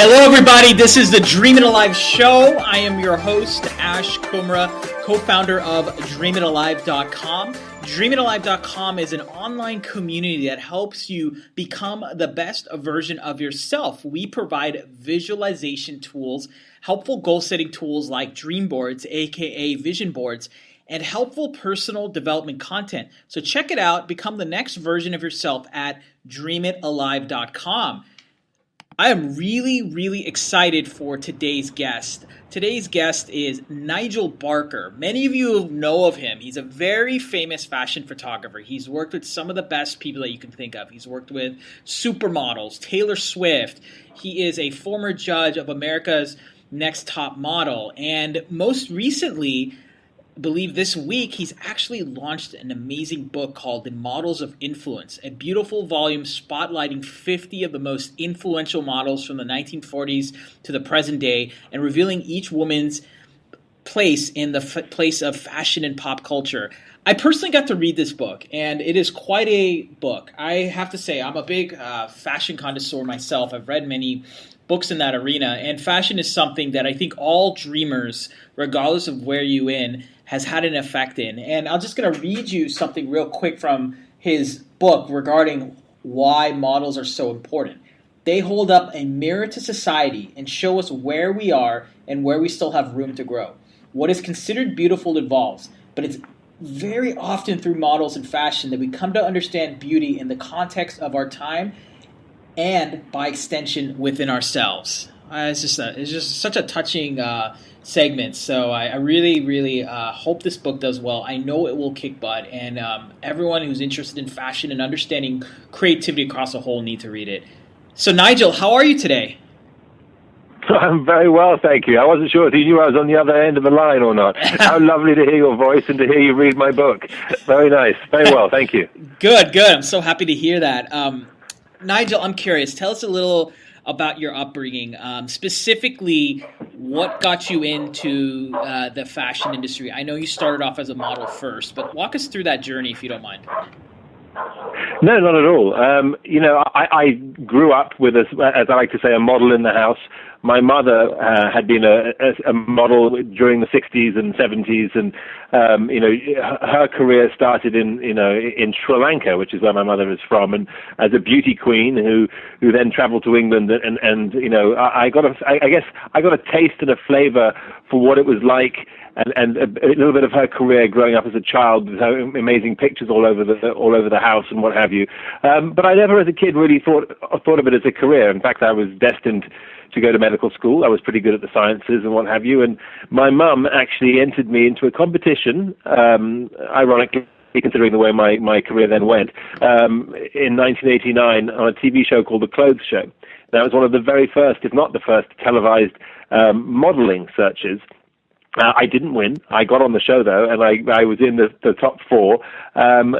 Hello, everybody. This is the Dream It Alive show. I am your host, Ash Kumra, co-founder of DreamItAlive.com. DreamItAlive.com is an online community that helps you become the best version of yourself. We provide visualization tools, helpful goal-setting tools like dream boards, aka vision boards, and helpful personal development content. So check it out. Become the next version of yourself at DreamItAlive.com. I am really excited for today's guest. Today's guest is Nigel Barker. Many of you know of him. He's a very famous fashion photographer. He's worked with some of the best people that you can think of. He's worked with supermodels, Taylor Swift. He is a former judge of America's Next Top Model. And most recently, I believe this week, he's actually launched an amazing book called The Models of Influence, a beautiful volume spotlighting 50 of the most influential models from the 1940s to the present day and revealing each woman's place in the place of fashion and pop culture. I personally got to read this book, and it is quite a book. I have to say, I'm a big fashion connoisseur myself. I've read many books in that arena, and fashion is something that I think all dreamers, regardless of where you in, has had an effect in. And I'm just going to read you something real quick from his book regarding why models are so important. They hold up a mirror to society and show us where we are and where we still have room to grow. What is considered beautiful evolves, but it's very often through models and fashion that we come to understand beauty in the context of our time and, by extension, within ourselves. It's just such a touching segment. So I really hope this book does well. I know it will kick butt, and everyone who's interested in fashion and understanding creativity across the whole need to read it. So Nigel, how are you today? I'm very well, thank you. I wasn't sure if you knew I was on the other end of the line or not. How lovely to hear your voice and to hear you read my book. Very nice. Very well, thank you. Good. I'm so happy to hear that. Nigel, I'm curious. Tell us a little about your upbringing, specifically what got you into the fashion industry. I know you started off as a model first, but walk us through that journey if you don't mind. No, not at all. I grew up with, as I like to say, a model in the house. My mother had been a model during the 60s and 70s, and her career started in Sri Lanka, which is where my mother is from, and as a beauty queen who then traveled to England, and I guess I got a taste and a flavor for what it was like. And a little bit of her career growing up as a child, with her amazing pictures all over the house and what have you. But I never, as a kid, really thought of it as a career. In fact, I was destined to go to medical school. I was pretty good at the sciences and what have you. And my mum actually entered me into a competition, ironically, considering the way my career then went, in 1989 on a TV show called The Clothes Show. That was one of the very first, if not the first, televised modeling searches. I didn't win. I got on the show, though, and I was in the top four, and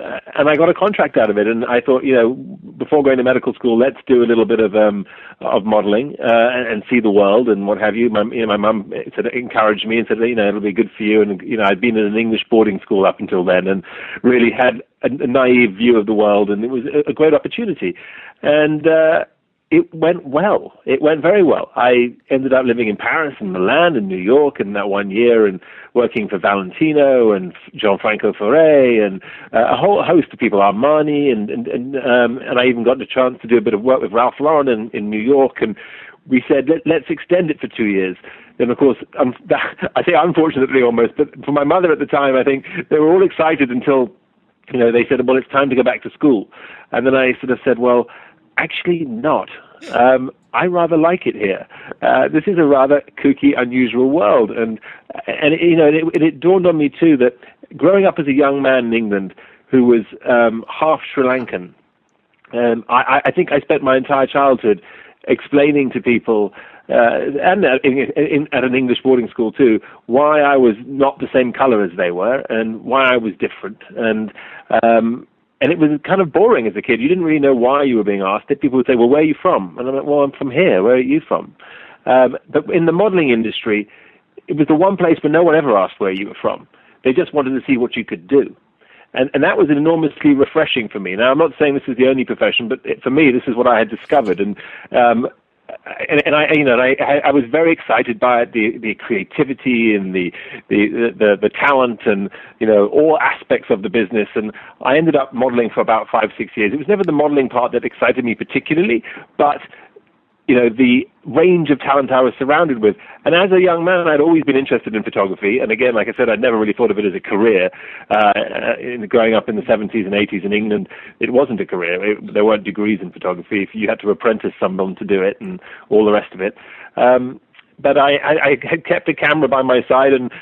I got a contract out of it. And I thought, before going to medical school, let's do a little bit of modeling and see the world and what have you. My mum encouraged me and said, it'll be good for you. And I'd been in an English boarding school up until then, and really had a naive view of the world, and it was a great opportunity. And it went well. It went very well. I ended up living in Paris and Milan and New York in that 1 year, and working for Valentino and Gianfranco Ferré and a whole host of people, Armani, and I even got the chance to do a bit of work with Ralph Lauren in New York. And we said, let's extend it for 2 years. And of course, I say unfortunately almost, but for my mother at the time, I think they were all excited until they said, well, it's time to go back to school. And then I sort of said, well, actually not. I rather like it here. This is a rather kooky, unusual world. And it dawned on me, too, that growing up as a young man in England who was half Sri Lankan, I think I spent my entire childhood explaining to people, and at an English boarding school, too, why I was not the same color as they were and why I was different. And it was kind of boring as a kid. You didn't really know why you were being asked. People would say, well, where are you from? And I'm like, well, I'm from here. Where are you from? But in the modeling industry, it was the one place where no one ever asked where you were from. They just wanted to see what you could do. And that was enormously refreshing for me. Now, I'm not saying this is the only profession, but for me, this is what I had discovered. And I was very excited by it, the creativity and the talent and, all aspects of the business. And I ended up modeling for about 5-6 years. It was never the modeling part that excited me particularly, but the range of talent I was surrounded with. And as a young man, I'd always been interested in photography. And again, like I said, I'd never really thought of it as a career. Growing up in the 70s and 80s in England, it wasn't a career. There weren't degrees in photography. You had to apprentice someone to do it and all the rest of it. But I had kept a camera by my side, and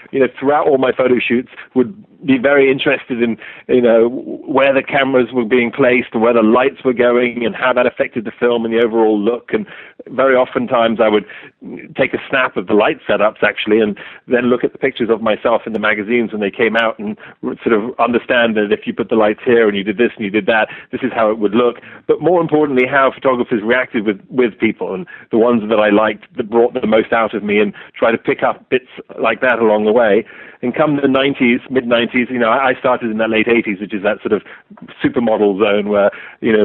throughout all my photo shoots would be very interested in where the cameras were being placed and where the lights were going and how that affected the film and the overall look. And very oftentimes I would take a snap of the light setups actually, and then look at the pictures of myself in the magazines when they came out and sort of understand that if you put the lights here and you did this and you did that, this is how it would look. But more importantly, how photographers reacted with people, and the ones that I liked that brought the most out of me, and try to pick up bits like that along the way. And come the 90s, mid-90s, I started in that late 80s, which is that sort of supermodel zone where,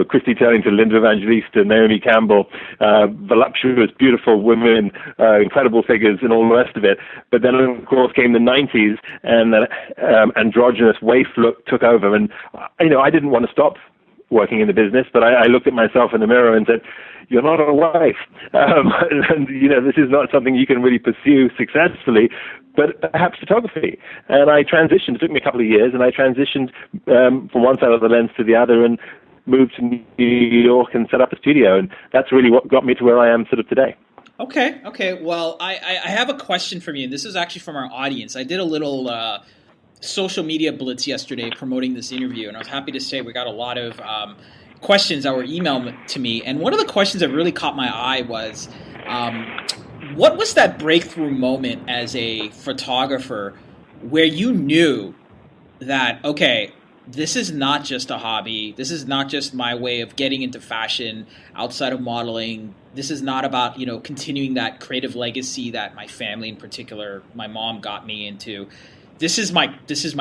Christy Turlington, Linda Evangelista, Naomi Campbell, voluptuous, beautiful women, incredible figures, and all the rest of it. But then, of course, came the 90s, and that androgynous waif look took over. And, I didn't want to stop working in the business, but I looked at myself in the mirror and said, you're not a wife. And, this is not something you can really pursue successfully, but perhaps photography. And I transitioned. It took me a couple of years, and I transitioned from one side of the lens to the other and moved to New York and set up a studio. And that's really what got me to where I am sort of today. Okay. Well, I have a question from you, and this is actually from our audience. I did a little social media blitz yesterday promoting this interview, and I was happy to say we got a lot of questions that were emailed to me. And one of the questions that really caught my eye was, what was that breakthrough moment as a photographer where you knew that, okay, this is not just a hobby. This is not just my way of getting into fashion outside of modeling. This is not about, continuing that creative legacy that my family in particular, my mom got me into. This is my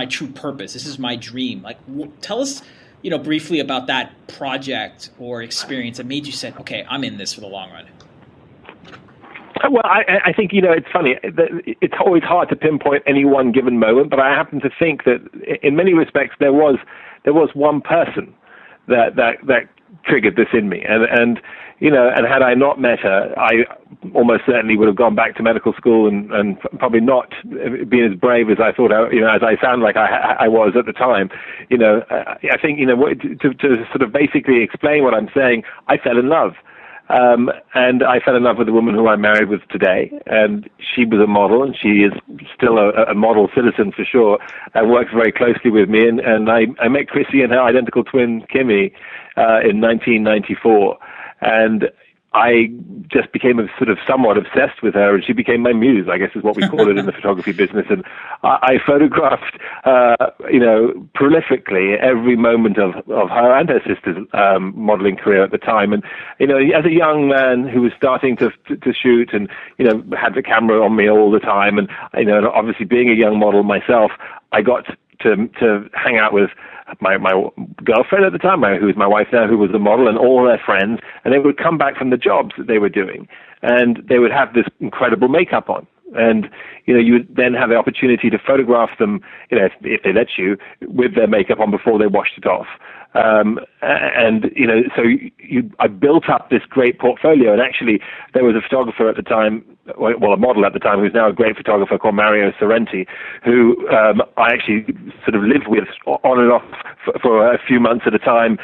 true purpose. This is my dream. Like, tell us, briefly about that project or experience that made you say, okay, I'm in this for the long run. Well, I think, it's funny. It's always hard to pinpoint any one given moment, but I happen to think that in many respects there was one person that triggered this in me. And had I not met her, I almost certainly would have gone back to medical school and probably not been as brave as I thought, as I sound like I was at the time. I think, to sort of basically explain what I'm saying, I fell in love. And I fell in love with the woman who I'm married with today, and she was a model, and she is still a model citizen for sure, and works very closely with me. And I met Chrissy and her identical twin, Kimmy, in 1994, and I just became sort of somewhat obsessed with her, and she became my muse, I guess is what we call it in the photography business. And I photographed, prolifically every moment of her and her sister's modeling career at the time. And, as a young man who was starting to shoot and, had the camera on me all the time, and, obviously being a young model myself, I got to hang out with my girlfriend at the time, who is my wife now, who was a model, and all their friends, and they would come back from the jobs that they were doing, and they would have this incredible makeup on. And, you would then have the opportunity to photograph them, if they let you, with their makeup on before they washed it off. I built up this great portfolio. And actually, there was a photographer at the time, a model at the time, who's now a great photographer called Mario Sorrenti, who I actually sort of lived with on and off for a few months at a time,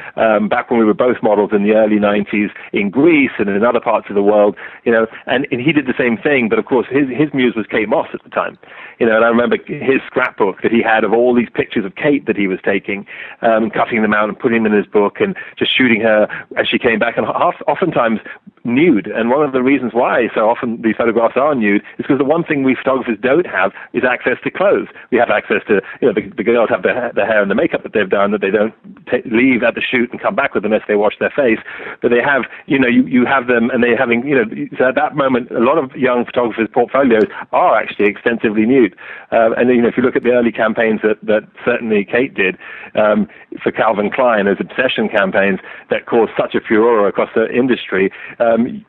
back when we were both models in the early 90s in Greece and in other parts of the world, and he did the same thing. But of course, his muse was Kate Moss at the time, and I remember his scrapbook that he had of all these pictures of Kate that he was taking, cutting them out and putting them in his book and just shooting her as she came back, and oftentimes nude. And one of the reasons why so often these photographs are nude is because the one thing we photographers don't have is access to clothes. We have access to, the girls have the hair and the makeup that they've done that they don't leave at the shoot and come back with unless they wash their face. But they have, you have them, and they're having, so at that moment, a lot of young photographers' portfolios are actually extensively nude. And if you look at the early campaigns that certainly Kate did for Calvin Klein as obsession campaigns that caused such a furore across the industry,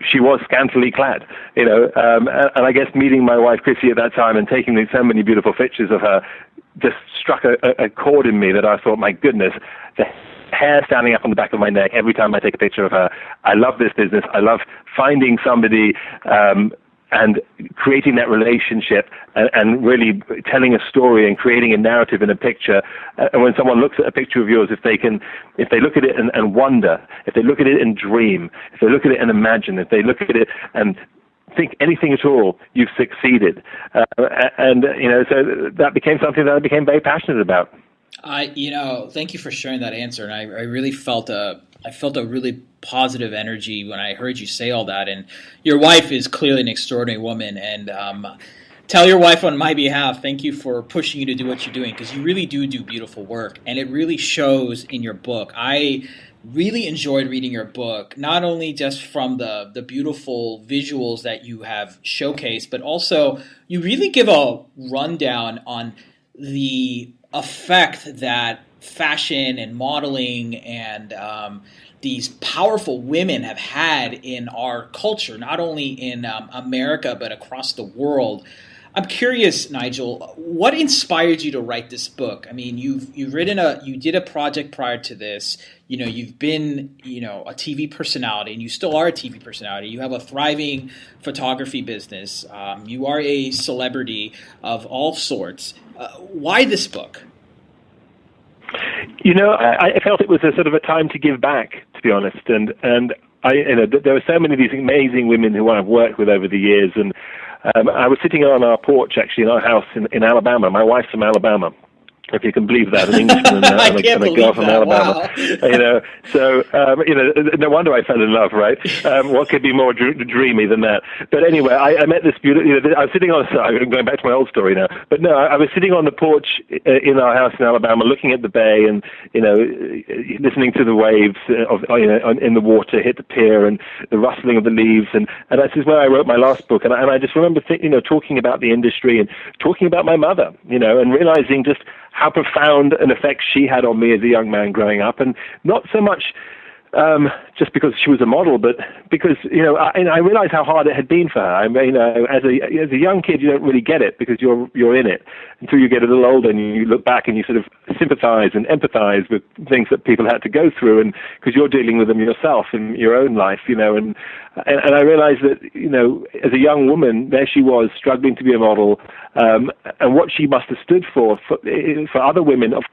she was scantily clad, and I guess meeting my wife Chrissy at that time and taking so many beautiful pictures of her just struck a chord in me that I thought, my goodness, the hair standing up on the back of my neck every time I take a picture of her. I love this business. I love finding somebody and creating that relationship and really telling a story and creating a narrative in a picture. And when someone looks at a picture of yours, if they look at it and wonder, if they look at it and dream, if they look at it and imagine, if they look at it and think anything at all, you've succeeded. So that became something that I became very passionate about. Thank you for sharing that answer. And I really felt a really positive energy when I heard you say all that. And your wife is clearly an extraordinary woman. And tell your wife on my behalf, thank you for pushing you to do what you're doing, because you really do beautiful work. And it really shows in your book. I really enjoyed reading your book, not only just from the beautiful visuals that you have showcased, but also you really give a rundown on the effect that fashion and modeling and these powerful women have had in our culture, not only in America, but across the world. I'm curious, Nigel, what inspired you to write this book? I mean, you did a project prior to this. You've been, a TV personality, and you still are a TV personality. You have a thriving photography business. You are a celebrity of all sorts. Why this book? I felt it was a sort of a time to give back, to be honest. And there were so many of these amazing women who I've worked with over the years. And I was sitting on our porch, actually, in our house in Alabama. My wife's from Alabama, if you can believe that, an Englishman and a girl from Alabama. Wow. No wonder I fell in love, right? What could be more dreamy than that? But anyway, I met this beautiful. I was sitting on. Sorry, I'm going back to my old story now. But no, I was sitting on the porch in our house in Alabama, looking at the bay and listening to the waves in the water hit the pier and the rustling of the leaves. And this is where I wrote my last book. And I just remember talking about the industry and talking about my mother, and realizing just how profound an effect she had on me as a young man growing up, and not so much just because she was a model, but because I realized how hard it had been for her. I mean, as a young kid, you don't really get it because you're in it until you get a little older and you look back and you sort of sympathize and empathize with things that people had to go through, and because you're dealing with them yourself in your own life, and I realized that as a young woman, there she was struggling to be a model, and what she must have stood for other women of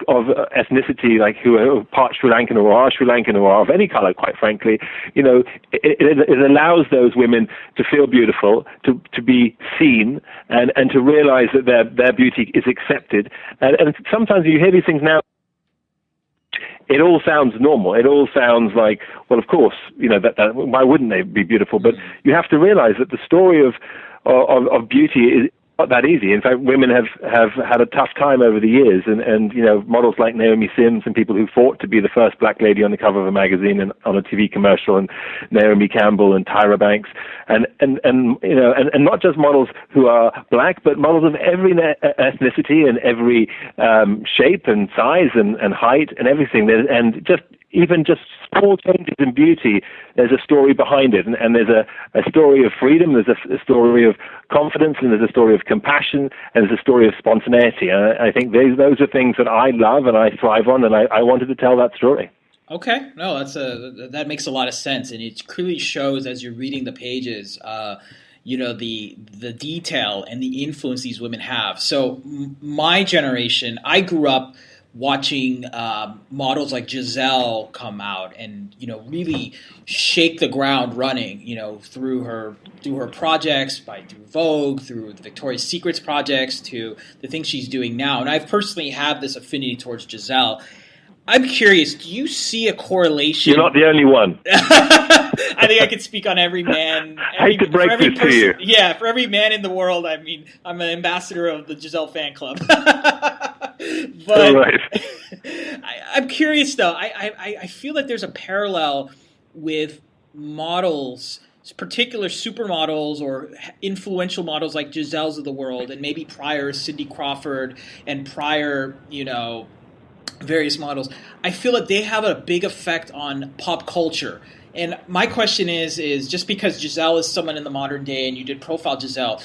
ethnicity, like who are part Sri Lankan or are Sri Lankan or are of any color, quite frankly. It allows those women to feel beautiful, to be seen, and to realize that their beauty is accepted. And sometimes you hear these things now, it all sounds normal. It all sounds like, well, of course, that why wouldn't they be beautiful? But you have to realize that the story of beauty is not that easy. In fact, women have had a tough time over the years, and models like Naomi Sims and people who fought to be the first black lady on the cover of a magazine and on a TV commercial, and Naomi Campbell and Tyra Banks, and not just models who are black, but models of every ethnicity and every shape and size and height and everything. And even just small changes in beauty, there's a story behind it. And there's a story of freedom, there's a story of confidence, and there's a story of compassion, and there's a story of spontaneity. And I think those are things that I love and I thrive on, and I wanted to tell that story. Okay. No, that makes a lot of sense. And it clearly shows as you're reading the pages, the detail and the influence these women have. So my generation, I grew up watching models like Giselle come out and really shake the ground running, through her projects, through Vogue, through the Victoria's Secrets projects, to the things she's doing now. And I personally have this affinity towards Giselle. I'm curious, do you see a correlation? You're not the only one. I think I could speak on every man. I hate to break this to you. Yeah, for every man in the world, I mean, I'm an ambassador of the Giselle fan club. But right. I'm curious, though. I feel that there's a parallel with models, particular supermodels or influential models like Giselle's of the world, and maybe prior Cindy Crawford and prior, various models. I feel that they have a big effect on pop culture. And my question is just because Giselle is someone in the modern day and you did profile Giselle,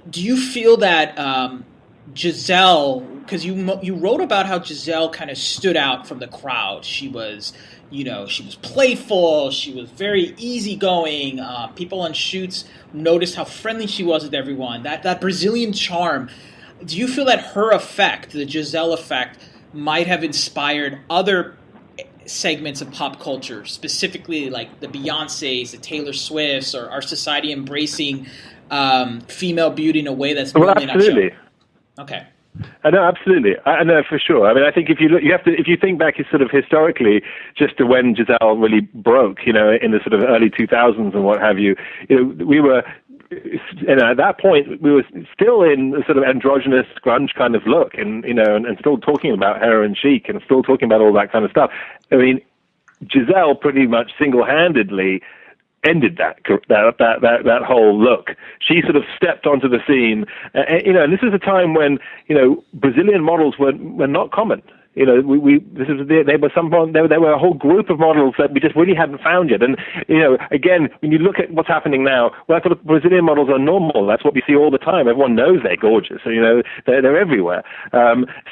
do you feel that Giselle, because you wrote about how Giselle kind of stood out from the crowd. She was, she was playful. She was very easygoing. People on shoots noticed how friendly she was with everyone. That Brazilian charm. Do you feel that her effect, the Giselle effect, might have inspired other segments of pop culture, specifically like the Beyoncés, the Taylor Swifts, or our society embracing female beauty in a way that's well, really absolutely. not shown? Okay. I know, absolutely. I know for sure. I mean, I think if you think back sort of historically, just to when Giselle really broke, in the sort of early 2000s and what have you, we were, at that point, we were still in the sort of androgynous grunge kind of look, and still talking about heroin chic and still talking about all that kind of stuff. I mean, Giselle pretty much single-handedly ended that whole look. She sort of stepped onto the scene, and this is a time when Brazilian models were not common. There were a whole group of models that we just really hadn't found yet. And again, when you look at what's happening now, well, I thought Brazilian models are normal. That's what we see all the time. Everyone knows they're gorgeous. So, they're everywhere.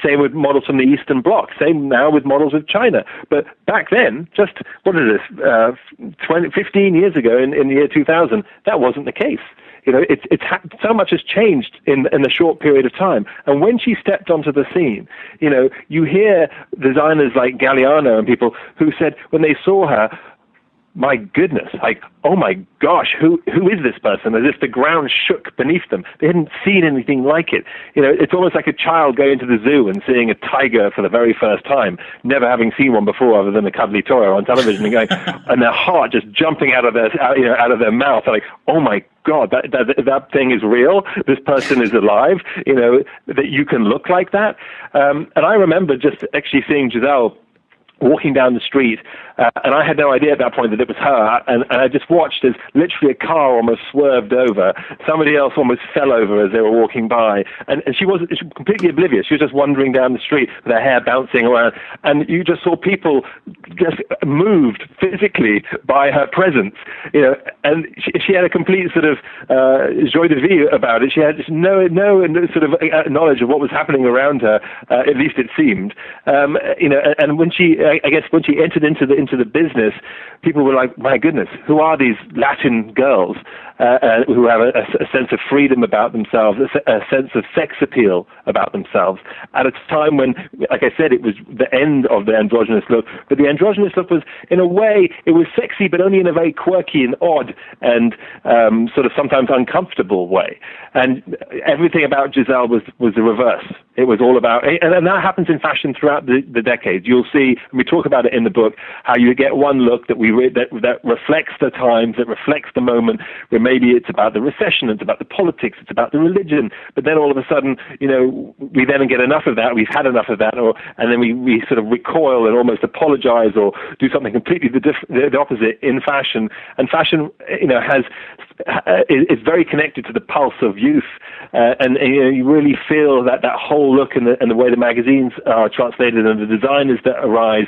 Same with models from the Eastern Bloc. Same now with models of China. But back then, just 15 years ago in the year 2000, that wasn't the case. So much has changed in a short period of time. And when she stepped onto the scene, you hear designers like Galliano and people who said when they saw her, my goodness, like, oh my gosh, who is this person? As if the ground shook beneath them. They hadn't seen anything like it. It's almost like a child going to the zoo and seeing a tiger for the very first time, never having seen one before other than a cuddly toy on television, and going, and their heart just jumping out of their mouth. They're like, oh my God, that thing is real. This person is alive. That you can look like that. And I remember just actually seeing Giselle walking down the street, and I had no idea at that point that it was her, and I just watched as literally a car almost swerved over. Somebody else almost fell over as they were walking by, and she was completely oblivious. She was just wandering down the street with her hair bouncing around, and you just saw people just moved physically by her presence, and she had a complete sort of joie de vivre about it. She had just no sort of knowledge of what was happening around her, at least it seemed, and when she entered into the business, people were like, my goodness, who are these Latin girls who have a sense of freedom about themselves, a sense of sex appeal about themselves, at a time when, like I said, it was the end of the androgynous look. But the androgynous look was, in a way, it was sexy, but only in a very quirky and odd and sort of sometimes uncomfortable way. And everything about Giselle was the reverse. It was all about, and that happens in fashion throughout the decades. You'll see, and we talk about it in the book, how you get one look that that reflects the times, that reflects the moment, where maybe it's about the recession, it's about the politics, it's about the religion, but then all of a sudden, we then get enough of that, we've had enough of that, and then we sort of recoil and almost apologize or do something completely the opposite in fashion. And fashion, is very connected to the pulse of youth, and you really feel that whole look and the way the magazines are translated and the designers that arise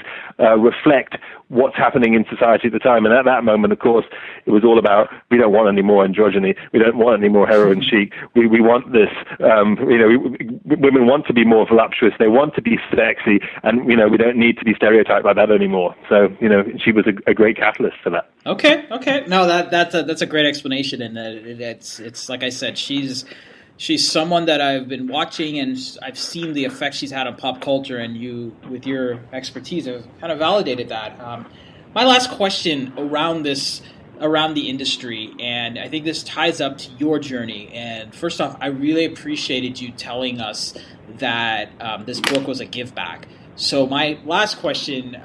reflect what's happening in society at the time. And at that moment, of course, it was all about, we don't want any more androgyny, we don't want any more heroin chic, we want this, women want to be more voluptuous, they want to be sexy, and we don't need to be stereotyped like that anymore. So she was a great catalyst for that. Okay. No, that's a great explanation, and it's like I said, she's someone that I've been watching, and I've seen the effect she's had on pop culture, and you, with your expertise, have kind of validated that. My last question around the industry, and I think this ties up to your journey. And first off, I really appreciated you telling us that this book was a give back. So my last question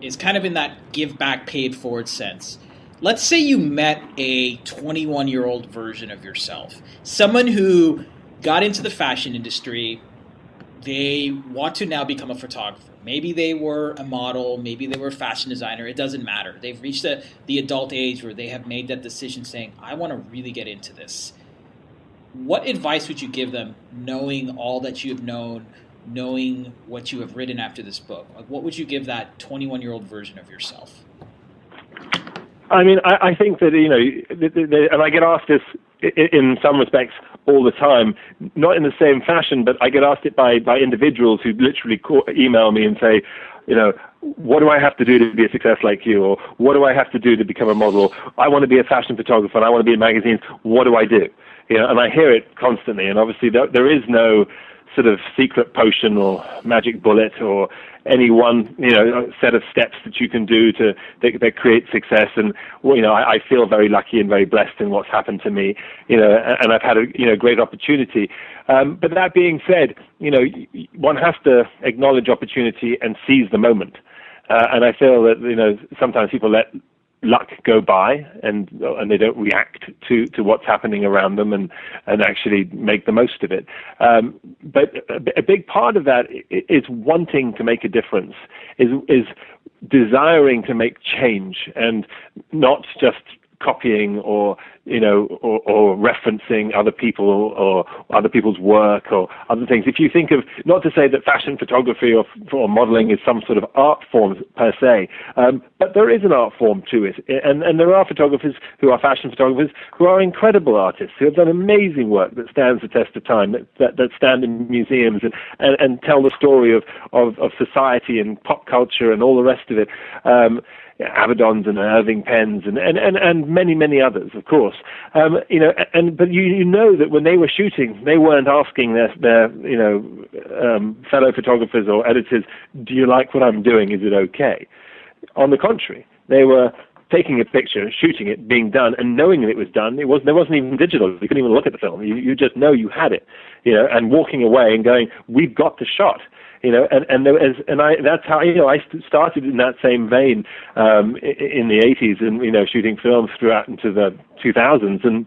is kind of in that give back, pay it forward sense. Let's say you met a 21-year-old version of yourself, someone who got into the fashion industry. They want to now become a photographer. Maybe they were a model, maybe they were a fashion designer. It doesn't matter. They've reached the adult age where they have made that decision saying, I want to really get into this. What advice would you give them, knowing all that you have known, knowing what you have written after this book? Like, what would you give that 21-year-old version of yourself? I mean, I think that, and I get asked this in some respects all the time, not in the same fashion, but I get asked it by individuals who literally email me and say, what do I have to do to be a success like you? Or what do I have to do to become a model? I want to be a fashion photographer and I want to be in magazines. What do I do? And I hear it constantly. And obviously there is no sort of secret potion or magic bullet or any one, set of steps that you can do that create success. And, I feel very lucky and very blessed in what's happened to me, and I've had a great opportunity. But that being said, one has to acknowledge opportunity and seize the moment. And I feel that, sometimes people let luck go by and they don't react to what's happening around them and actually make the most of it. But a big part of that is wanting to make a difference, is desiring to make change and not just copying or referencing other people or other people's work or other things. If you think of, not to say that fashion photography or modeling is some sort of art form per se, but there is an art form to it. And there are photographers who are fashion photographers who are incredible artists, who have done amazing work that stands the test of time, that stand in museums and tell the story of society and pop culture and all the rest of it. Avedons and Irving pens and many, many others, of course. But you know that when they were shooting, they weren't asking their fellow photographers or editors, do you like what I'm doing? Is it okay? On the contrary, they were taking a picture, shooting it, being done, and knowing that it was done. There wasn't even digital. You couldn't even look at the film. You just know you had it, and walking away and going, we've got the shot. That's how I started in that same vein in the 80s and shooting films throughout into the 2000s. And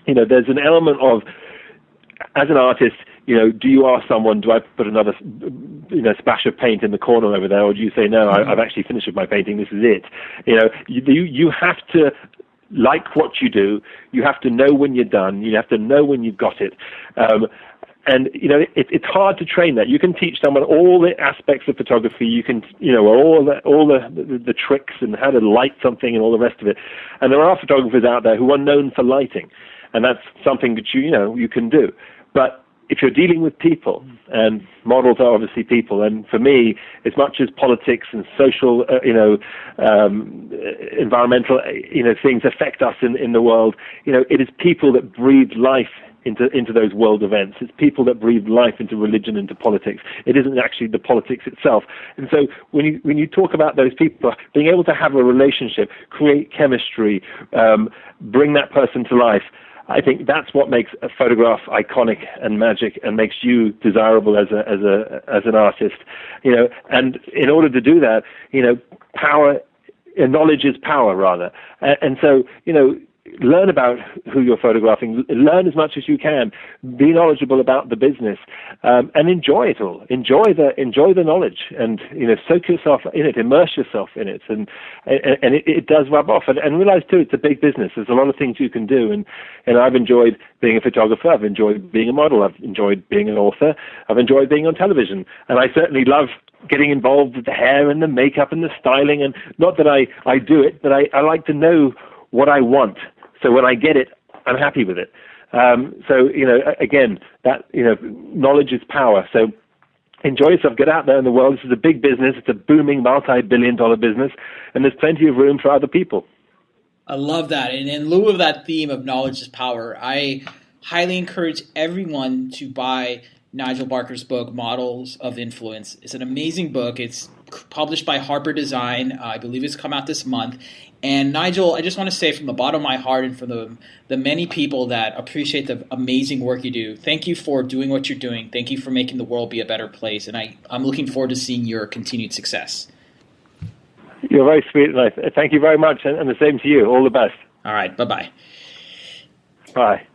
there's an element of, as an artist, do you ask someone, do I put another splash of paint in the corner over there, or do you say no, I've actually finished with my painting, this is it? You have to like what you do. You have to know when you're done. You have to know when you've got it. And it's hard to train that. You can teach someone all the aspects of photography. You can, all the tricks and how to light something and all the rest of it. And there are photographers out there who are known for lighting, and that's something that you can do. But if you're dealing with people, and models are obviously people, and for me, as much as politics and social, environmental, things affect us in the world, it is people that breathe life into those world events. It's people that breathe life into religion, into politics. It isn't actually the politics itself. And so when you talk about those people, being able to have a relationship, create chemistry, bring that person to life, I think that's what makes a photograph iconic and magic and makes you desirable as an artist. And in order to do that, power, knowledge is power rather. And so, learn about who you're photographing, learn as much as you can, be knowledgeable about the business, and enjoy it all. Enjoy the knowledge, and soak yourself in it, immerse yourself in it, and it does rub off. And realize too, it's a big business. There's a lot of things you can do, and I've enjoyed being a photographer. I've enjoyed being a model. I've enjoyed being an author. I've enjoyed being on television, and I certainly love getting involved with the hair and the makeup and the styling. And not that I do it, but I like to know what I want. So when I get it, I'm happy with it. Again, that, knowledge is power. So enjoy yourself, get out there in the world. This is a big business. It's a booming multi-billion-dollar business, and there's plenty of room for other people. I love that. And in lieu of that theme of knowledge is power, I highly encourage everyone to buy Nigel Barker's book, Models of Influence. It's an amazing book. It's published by Harper Design. I believe it's come out this month. And Nigel, I just want to say from the bottom of my heart and from the many people that appreciate the amazing work you do, thank you for doing what you're doing. Thank you for making the world be a better place. And I'm looking forward to seeing your continued success. You're very sweet, and thank you very much. And the same to you. All the best. All right. Bye-bye. Bye.